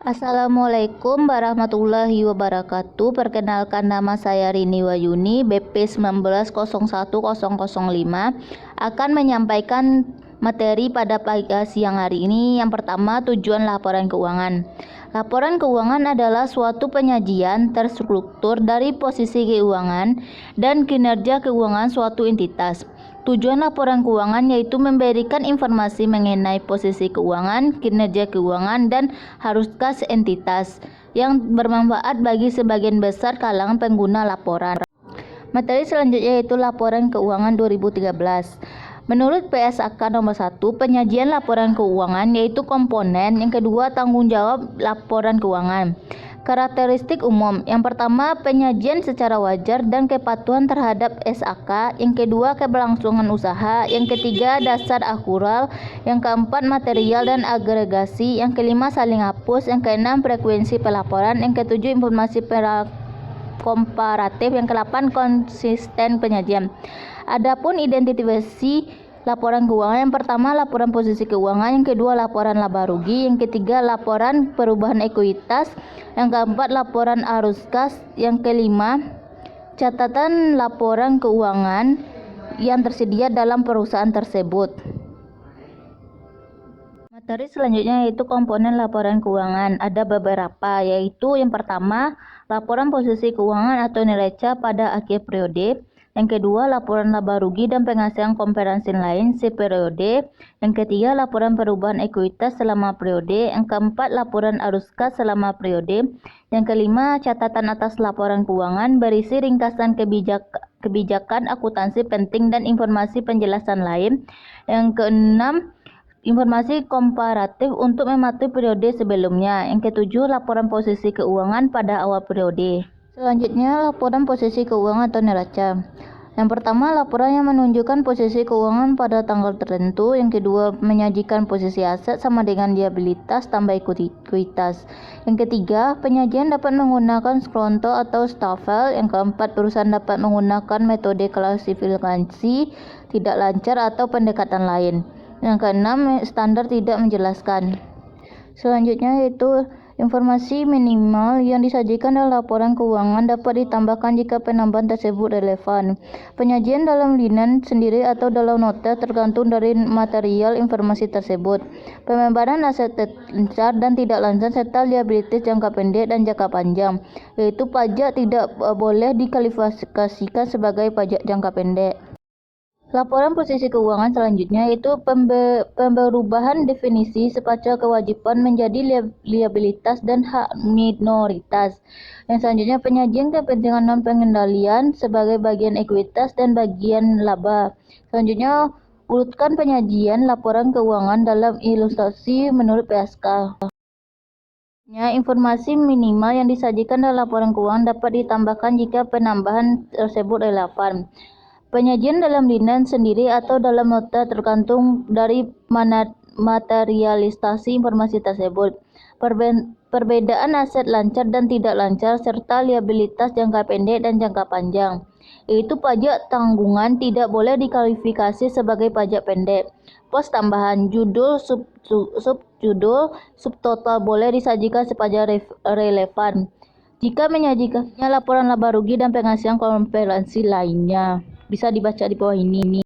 Assalamualaikum warahmatullahi wabarakatuh. Perkenalkan, nama saya Rini Wayuni, BP 19010005, akan menyampaikan materi pada siang hari ini. Yang pertama, tujuan laporan keuangan. Laporan keuangan adalah suatu penyajian terstruktur dari posisi keuangan dan kinerja keuangan suatu entitas. Tujuan laporan keuangan yaitu memberikan informasi mengenai posisi keuangan, kinerja keuangan, dan arus kas entitas yang bermanfaat bagi sebagian besar kalangan pengguna laporan. Materi selanjutnya yaitu laporan keuangan 2013. Menurut PSAK nomor 1, penyajian laporan keuangan yaitu komponen. Yang kedua, tanggung jawab laporan keuangan. Karakteristik umum. Yang pertama, penyajian secara wajar dan kepatuhan terhadap SAK. Yang kedua, keberlangsungan usaha. Yang ketiga, dasar akural. Yang keempat, material dan agregasi. Yang kelima, saling hapus. Yang keenam, frekuensi pelaporan. Yang ketujuh, informasi komparatif. Yang kedelapan, konsisten penyajian. Adapun identifikasi laporan keuangan, yang pertama laporan posisi keuangan, yang kedua laporan laba rugi, yang ketiga laporan perubahan ekuitas, yang keempat laporan arus kas, yang kelima catatan laporan keuangan yang tersedia dalam perusahaan tersebut. Materi selanjutnya yaitu komponen laporan keuangan. Ada beberapa, yaitu yang pertama laporan posisi keuangan atau neraca pada akhir periode. Yang kedua, laporan laba rugi dan penghasilan komparasi lain seperiode. Yang ketiga, laporan perubahan ekuitas selama periode. Yang keempat, laporan arus kas selama periode. Yang kelima, catatan atas laporan keuangan berisi ringkasan kebijakan akuntansi penting dan informasi penjelasan lain. Yang keenam, informasi komparatif untuk mematuhi periode sebelumnya. Yang ketujuh, laporan posisi keuangan pada awal periode. Selanjutnya, laporan posisi keuangan atau neraca. Yang pertama, laporan yang menunjukkan posisi keuangan pada tanggal tertentu. Yang kedua, menyajikan posisi aset sama dengan liabilitas tambah ekuitas. Yang ketiga, penyajian dapat menggunakan skronto atau stafel. Yang keempat, perusahaan dapat menggunakan metode klasifikasi tidak lancar atau pendekatan lain. Yang keenam, standar tidak menjelaskan. Selanjutnya yaitu informasi minimal yang disajikan dalam laporan keuangan dapat ditambahkan jika penambahan tersebut relevan. Penyajian dalam linen sendiri atau dalam nota tergantung dari material informasi tersebut. Pembayaran aset lancar dan tidak lancar serta liabilitas jangka pendek dan jangka panjang, yaitu pajak tidak boleh dikualifikasikan sebagai pajak jangka pendek. Laporan posisi keuangan selanjutnya yaitu perubahan definisi pasca kewajiban menjadi liabilitas dan hak minoritas. Yang selanjutnya, penyajian kepentingan non pengendalian sebagai bagian ekuitas dan bagian laba. Selanjutnya, urutkan penyajian laporan keuangan dalam ilustrasi menurut PSK. Informasi minimal yang disajikan dalam laporan keuangan dapat ditambahkan jika penambahan tersebut relevan. Penyajian dalam linen sendiri atau dalam nota tergantung dari materialisasi informasi tersebut. Perbedaan aset lancar dan tidak lancar serta liabilitas jangka pendek dan jangka panjang, yaitu pajak tanggungan tidak boleh dikualifikasi sebagai pajak pendek. Pos tambahan, judul, subjudul, subtotal boleh disajikan sepajak relevan jika menyajikannya laporan laba rugi dan penghasilan kompensasi lainnya. Bisa dibaca di bawah ini.